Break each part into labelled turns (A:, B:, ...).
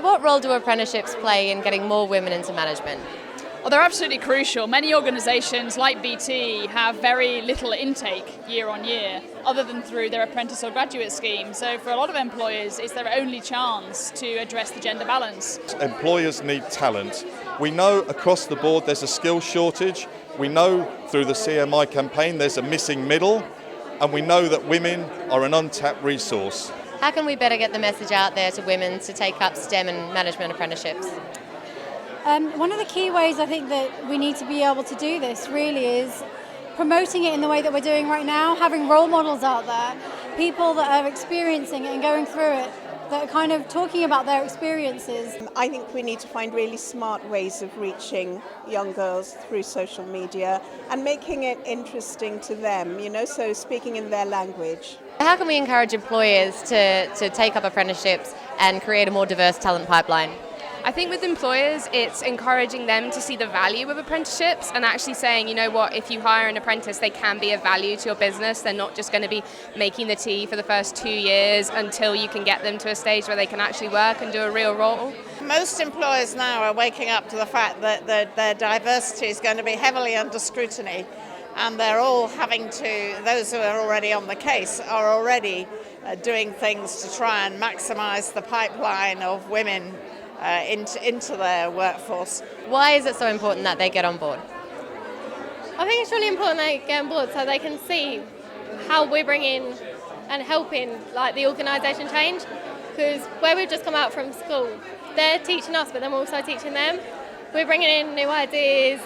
A: So what role do apprenticeships play in getting more women into management?
B: Well, they're absolutely crucial. Many organisations like BT have very little intake year on year, other than through their apprentice or graduate scheme. So for a lot of employers, it's their only chance to address the gender balance.
C: Employers need talent. We know across the board there's a skill shortage. We know through the CMI campaign there's a missing middle, and we know that women are an untapped resource.
A: How can we better get the message out there to women to take up STEM and management apprenticeships?
D: One of the key ways I think that we need to be able to do this really is promoting it in the way that we're doing right now, having role models out there, people that are experiencing it and going through it, that are kind of talking about their experiences.
E: I think we need to find really smart ways of reaching young girls through social media and making it interesting to them, so speaking in their language.
A: How can we encourage employers to take up apprenticeships and create a more diverse talent pipeline?
F: I think with employers, it's encouraging them to see the value of apprenticeships and actually saying, you know what, if you hire an apprentice, they can be of value to your business. They're not just going to be making the tea for the first 2 years until you can get them to a stage where they can actually work and do a real role.
G: Most employers now are waking up to the fact that their diversity is going to be heavily under scrutiny, and they're all having to, those who are already on the case are already doing things to try and maximise the pipeline of women into their workforce.
A: Why is it so important that they get on board?
H: I think it's really important they get on board so they can see how we're bringing and helping the organisation change, because where we've just come out from school, they're teaching us but then we're also teaching them. We're bringing in new ideas,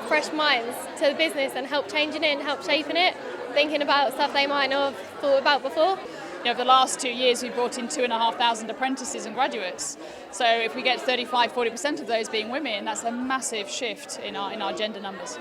H: fresh minds to the business and help changing it and help shaping it, thinking about stuff they might not have thought about before.
B: Over the last 2 years, we've brought in 2,500 apprentices and graduates. So if we get 35-40% of those being women, that's a massive shift in our gender numbers.